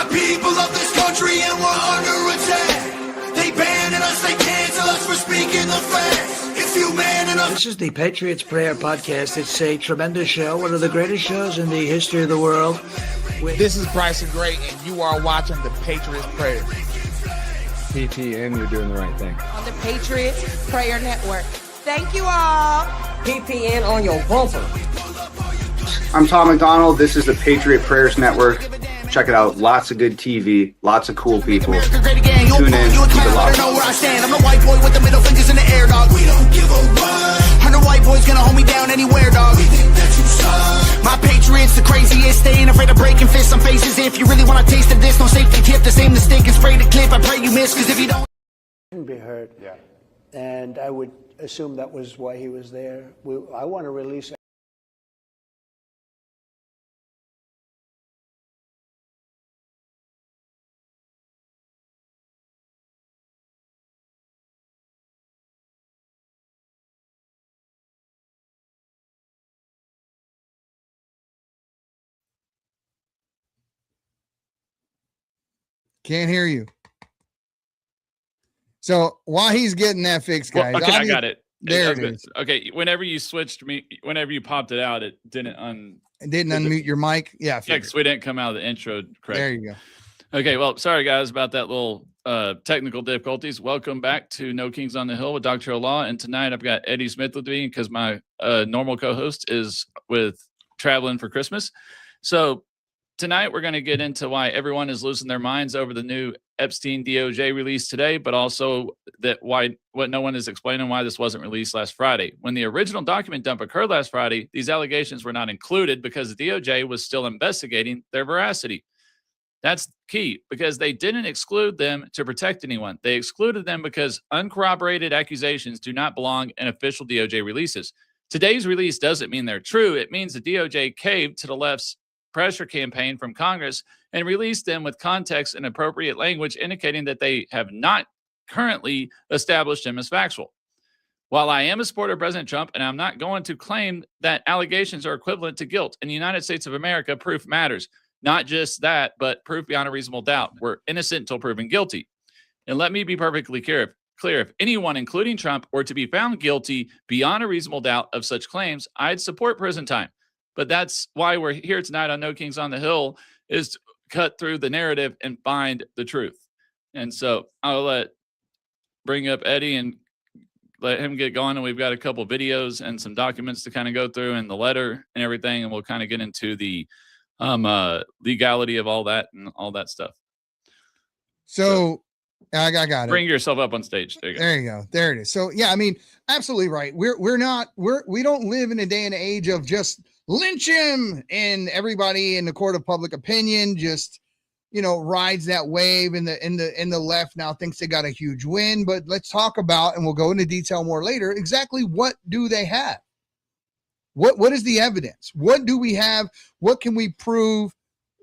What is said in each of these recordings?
the people of this country and we're under attack. They banning us, they cancel us for speaking the facts. If you man enough. This is the Patriots Prayer Podcast. It's a tremendous show, one of the greatest shows in the history of the world. This is Bryson Gray, and you are watching the Patriots Prayer. PTN, you're doing the right thing. On the Patriots Prayer Network. Thank you all. PPN on your bumper. I'm Tom McDonald. This is the Patriot Prayers Network. Check it out. Lots of good TV. Lots of cool people. Tune in. Keep it locked. I'm the white boy with the middle fingers in the air, dog. We don't give a what. 100 white boys gonna hold me down anywhere, dog. We think that you suck. My Patriots the craziest. They ain't afraid of breaking fists on faces. If you really want to taste of this, don't safety tip. The same mistake and spray the clip. I pray you miss, because if you don't. Be hurt. Yeah. And I would assume that was why he was there. I want to release. Can't hear you. So while he's getting that fixed, guys. Well, okay, I got it. There it is. Okay, whenever you popped it out, it didn't unmute your mic. Yeah, because we didn't come out of the intro correct. There you go. Okay, well, sorry guys about that little technical difficulties. Welcome back to No Kings on the Hill with Dr. Law, and tonight I've got Eddie Smith with me because my normal co-host is traveling for Christmas. So tonight we're going to get into why everyone is losing their minds over the new Epstein DOJ release today, but also what no one is explaining why this wasn't released last Friday. When the original document dump occurred last Friday, these allegations were not included because the DOJ was still investigating their veracity. That's key because they didn't exclude them to protect anyone. They excluded them because uncorroborated accusations do not belong in official DOJ releases. Today's release doesn't mean they're true. It means the DOJ caved to the left's pressure campaign from Congress and released them with context and appropriate language indicating that they have not currently established them as factual. While I am a supporter of President Trump and I'm not going to claim that allegations are equivalent to guilt, in the United States of America, proof matters. Not just that, but proof beyond a reasonable doubt. We're innocent until proven guilty. And let me be perfectly clear. If anyone, including Trump, were to be found guilty beyond a reasonable doubt of such claims, I'd support prison time. But that's why we're here tonight on No Kings on the Hill, is to cut through the narrative and find the truth. And so I'll bring up Eddie and let him get going. And we've got a couple videos and some documents to kind of go through and the letter and everything. And we'll kind of get into the legality of all that and all that stuff. So I got it. Bring yourself up on stage. There you go. There it is. So yeah, I mean, absolutely right. We don't live in a day and age of just lynch him and everybody in the court of public opinion just, rides that wave and the left now thinks they got a huge win. But let's talk about, and we'll go into detail more later, exactly what do they have? What is the evidence? What do we have? What can we prove?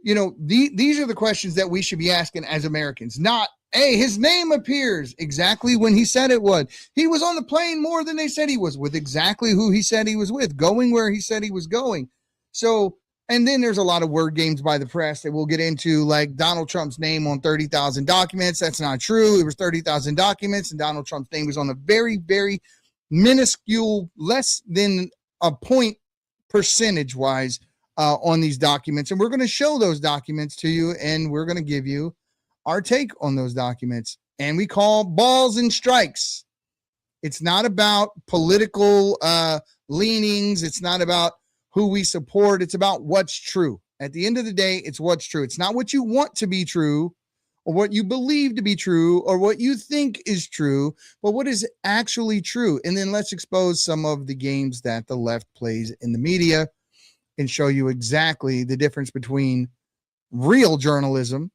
These are the questions that we should be asking as Americans, not, hey, his name appears exactly when he said it would. He was on the plane more than they said he was with, exactly who he said he was with, going where he said he was going. So, and then there's a lot of word games by the press that we'll get into, like Donald Trump's name on 30,000 documents. That's not true. It was 30,000 documents, and Donald Trump's name was on a very, very minuscule, less than a point percentage-wise on these documents. And we're going to show those documents to you, and we're going to give you our take on those documents. And we call balls and strikes. It's not about political leanings. It's not about who we support. It's about what's true. At the end of the day, it's what's true. It's not what you want to be true or what you believe to be true or what you think is true, but what is actually true. And then let's expose some of the games that the left plays in the media and show you exactly the difference between real journalism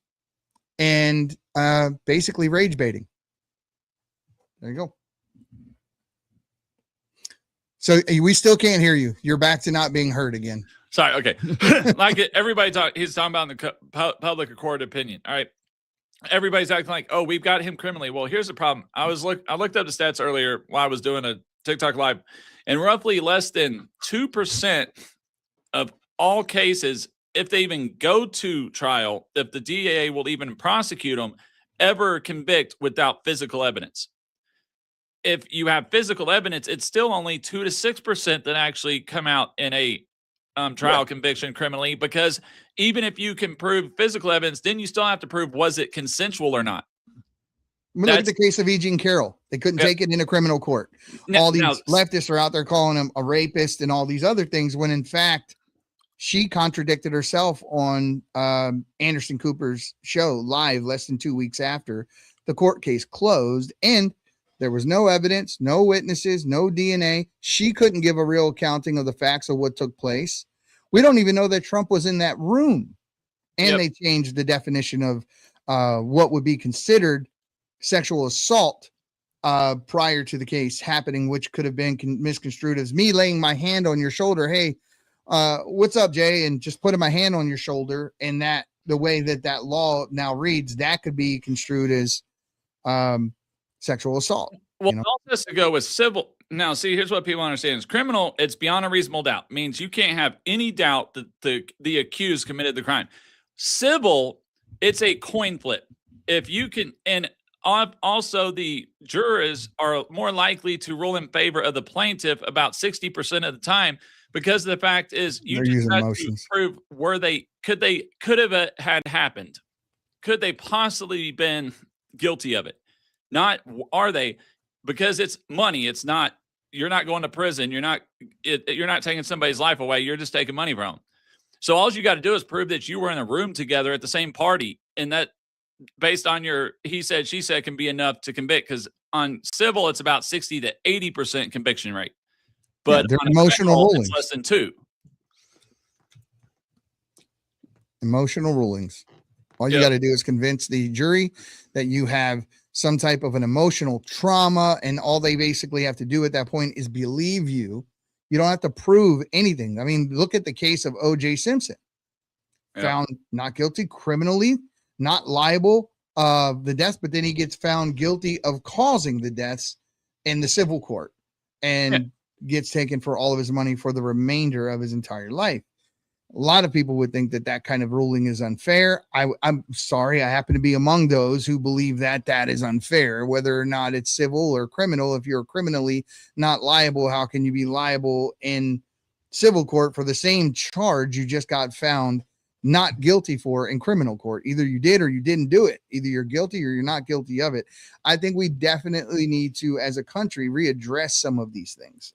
and basically rage baiting. There you go. So we still can't hear you. You're back to not being heard again. Sorry. Okay. Everybody he's talking about in the public court opinion. All right. Everybody's acting like, oh, we've got him criminally. Well, here's the problem. I looked up the stats earlier while I was doing a TikTok live, and roughly less than 2% of all cases if they even go to trial, if the DA will even prosecute them, ever convict without physical evidence. If you have physical evidence, it's still only 2 to 6% that actually come out in a trial conviction criminally, because even if you can prove physical evidence, then you still have to prove, was it consensual or not? Look at the case of E. Jean Carroll. They couldn't take it in a criminal court. All these leftists are out there calling him a rapist and all these other things, when in fact she contradicted herself on Anderson Cooper's show live less than 2 weeks after the court case closed, and there was no evidence, no witnesses, no DNA. She couldn't give a real accounting of the facts of what took place. We don't even know that Trump was in that room. And they changed the definition of what would be considered sexual assault prior to the case happening, which could have been misconstrued as me laying my hand on your shoulder. Hey, what's up, Jay? And just putting my hand on your shoulder. And that the way that law now reads, that could be construed as sexual assault. Well, it also has to go with civil. Now, see, here's what people understand: is criminal, it's beyond a reasonable doubt. Means you can't have any doubt that the accused committed the crime. Civil, it's a coin flip. If you can, and also the jurors are more likely to rule in favor of the plaintiff about 60% of the time, because the fact is you just have to prove could have had happened. Could they possibly been guilty of it? Not are they, because it's money. It's not, you're not going to prison. You're not taking somebody's life away. You're just taking money from them. So all you got to do is prove that you were in a room together at the same party, and that based on your he said, she said can be enough to convict, because on civil, it's about 60 to 80% conviction rate. But they're emotional rulings. It's less than 2. Emotional rulings. All you got to do is convince the jury that you have some type of an emotional trauma, and all they basically have to do at that point is believe you. You don't have to prove anything. I mean, look at the case of O.J. Simpson. Found not guilty criminally, not liable of the deaths, but then he gets found guilty of causing the deaths in the civil court, and gets taken for all of his money for the remainder of his entire life. A lot of people would think that kind of ruling is unfair. I'm sorry, I happen to be among those who believe that is unfair, whether or not it's civil or criminal. If you're criminally not liable, how can you be liable in civil court for the same charge you just got found not guilty for in criminal court? Either you did or you didn't do it. Either you're guilty or you're not guilty of it. I think we definitely need to, as a country, readdress some of these things.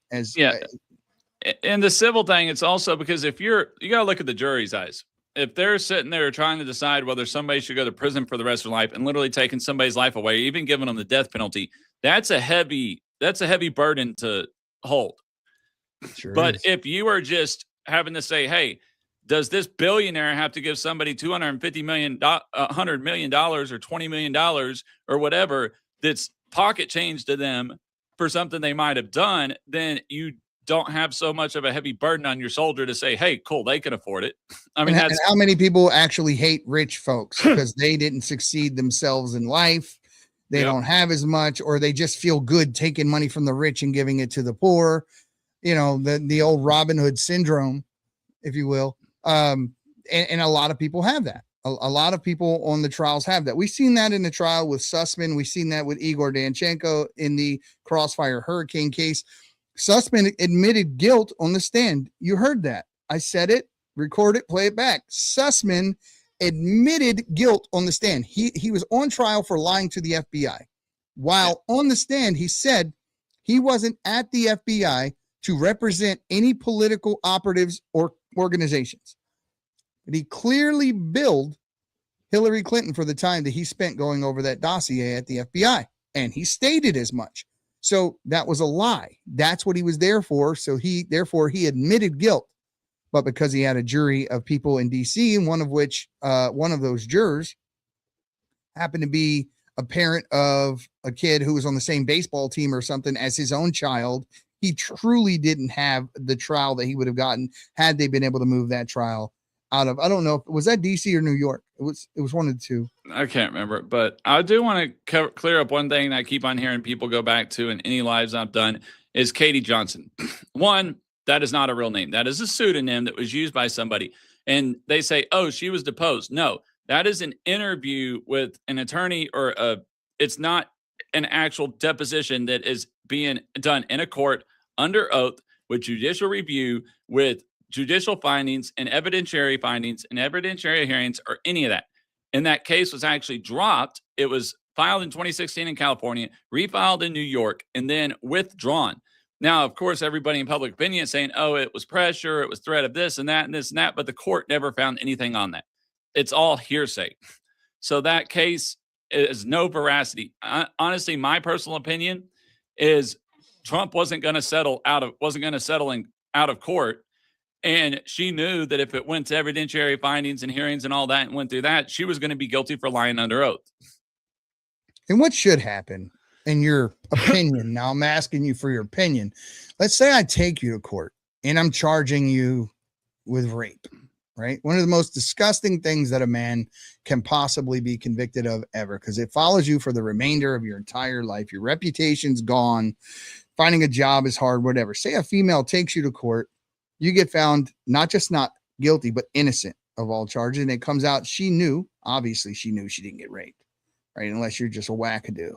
And the civil thing, it's also because you got to look at the jury's eyes. If they're sitting there trying to decide whether somebody should go to prison for the rest of their life and literally taking somebody's life away, even giving them the death penalty, that's a heavy burden to hold. But if you are just having to say, hey, does this billionaire have to give somebody $250 million, $100 million, or $20 million, or whatever, that's pocket change to them for something they might have done, then you don't have so much of a heavy burden on your shoulder to say, hey, cool, they can afford it. I mean, and how many people actually hate rich folks because they didn't succeed themselves in life? They don't have as much, or they just feel good taking money from the rich and giving it to the poor. You know, the old Robin Hood syndrome, if you will. And a lot of people have that. A lot of people on the trials have that. We've seen that in the trial with Sussman. We've seen that with Igor Danchenko in the Crossfire Hurricane case. Sussman admitted guilt on the stand. You heard that. I said it, record it, play it back. Sussman admitted guilt on the stand. He was on trial for lying to the FBI. While on the stand, he said he wasn't at the FBI to represent any political operatives or organizations. But he clearly billed Hillary Clinton for the time that he spent going over that dossier at the FBI. And he stated as much. So that was a lie. That's what he was there for. So therefore he admitted guilt. But because he had a jury of people in DC, and one of those jurors happened to be a parent of a kid who was on the same baseball team or something as his own child, he truly didn't have the trial that he would have gotten had they been able to move that trial out of, I don't know, was that DC or New York? It was one of the two. I can't remember, but I do want to clear up one thing that I keep on hearing people go back to in any lives I've done is Katie Johnson. One, that is not a real name. That is a pseudonym that was used by somebody. And they say, oh, she was deposed. No, that is an interview with an attorney, or it's not an actual deposition that is being done in a court under oath with judicial review, with judicial findings and evidentiary hearings, or any of that. And that case was actually dropped. It was filed in 2016 in California, refiled in New York, and then withdrawn. Now, of course, everybody in public opinion is saying, oh, it was pressure, it was threat of this and that and this and that, but the court never found anything on that. It's all hearsay. So that case is no veracity. Honestly, my personal opinion is Trump wasn't going to settle out of court. And she knew that if it went to evidentiary findings and hearings and all that and went through that, she was going to be guilty for lying under oath. And what should happen, in your opinion? Now I'm asking you for your opinion. Let's say I take you to court and I'm charging you with rape, right? One of the most disgusting things that a man can possibly be convicted of ever, because it follows you for the remainder of your entire life. Your reputation's gone. Finding a job is hard, whatever. Say a female takes you to court. You get found not just not guilty, but innocent of all charges. And it comes out obviously she knew she didn't get raped, right? Unless you're just a wackadoo.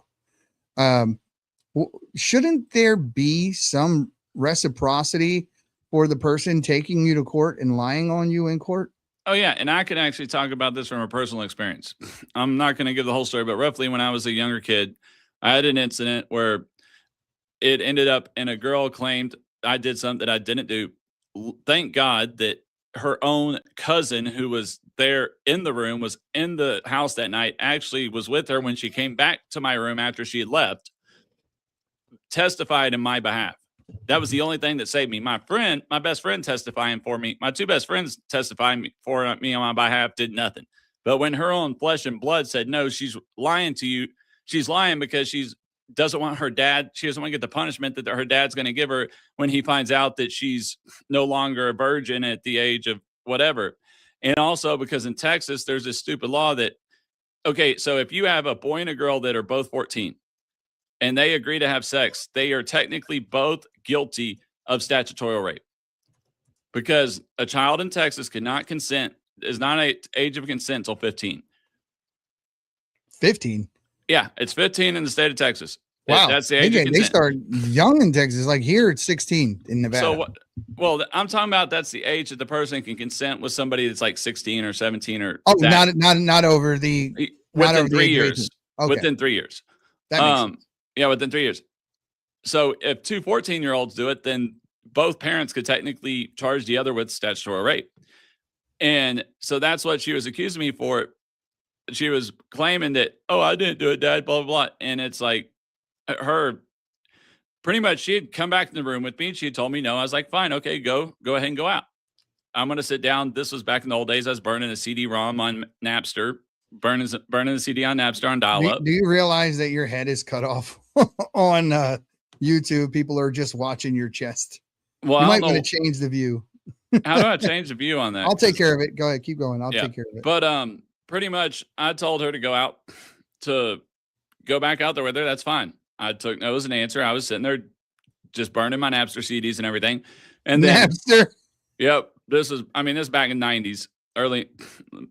Shouldn't there be some reciprocity for the person taking you to court and lying on you in court? Oh, yeah. And I can actually talk about this from a personal experience. I'm not going to give the whole story, but roughly when I was a younger kid, I had an incident where it ended up, and a girl claimed I did something that I didn't do. Thank God that her own cousin, who was there in the room, was in the house that night, actually was with her when she came back to my room after she had left, testified in my behalf. That was the only thing that saved me. My best friend testifying for me, my two best friends testifying for me on my behalf, did nothing. But when her own flesh and blood said, no, she's lying to you. She's lying because she doesn't want her dad. She doesn't want to get the punishment that her dad's going to give her when he finds out that she's no longer a virgin at the age of whatever. And also because in Texas, there's this stupid law that, okay, so if you have a boy and a girl that are both 14 and they agree to have sex, they are technically both guilty of statutory rape, because a child in Texas cannot consent, is not an age of consent until 15. 15? Yeah, it's 15 in the state of Texas. Wow. That's the age of consent. They start young in Texas. Like here, it's 16 in Nevada. So, I'm talking about that's the age that the person can consent with somebody that's like 16 or 17 or not over the within 3 years. Okay. Within 3 years. That makes sense. Yeah, within 3 years. So if two 14-year-olds do it, then both parents could technically charge the other with statutory rape. And so that's what she was accusing me for. She was claiming that, oh, I didn't do it, Dad, blah, blah, blah. And it's like her, pretty much she had come back in the room with me and she had told me no. I was like, fine, okay, go ahead and go out. I'm going to sit down. This was back in the old days. I was burning a CD-ROM on Napster, burning the CD on Napster on dial-up. Do you realize that your head is cut off on YouTube? People are just watching your chest. Well, you might want to change the view. How do I change the view on that? I'll take care of it. Go ahead. Keep going. I'll take care of it. But pretty much I told her to go back out there with her. That's fine. I took no as an answer. I was sitting there just burning my Napster CDs and everything. And then Napster. Yep. This is back in 90s, early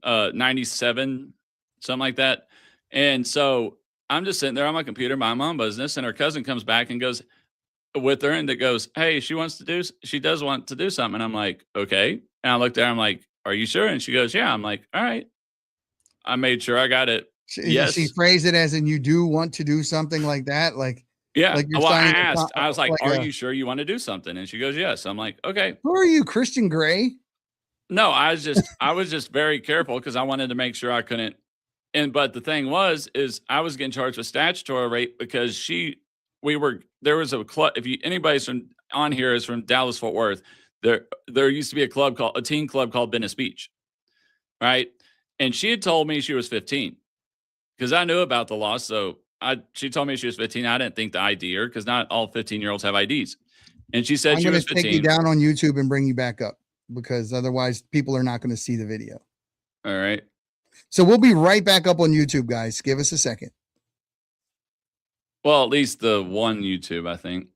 97, something like that. And so I'm just sitting there on my computer, minding my own business, and her cousin comes back and goes with her and it goes, hey, she does want to do something. And I'm like, okay. And I looked at her, I'm like, are you sure? And she goes, yeah. I'm like, all right. I made sure I got it. Yes. She phrased it as in you do want to do something like that. Like, yeah. Like well, I asked, I was like, are you sure you want to do something? And she goes, yes. I'm like, okay. Who are you, Christian Grey? No, I was just very careful because I wanted to make sure I couldn't. But the thing is I was getting charged with statutory rape because there was a club. If anybody's from on here is from Dallas, Fort Worth, there used to be a teen club called Venice Beach. Right. And she had told me she was 15 because I knew about the law. So she told me she was 15. I didn't think to ID her because not all 15-year-olds have IDs. And she said she was 15. I'm going to take you down on YouTube and bring you back up because otherwise people are not going to see the video. All right. So we'll be right back up on YouTube, guys. Give us a second. Well, at least the one YouTube, I think.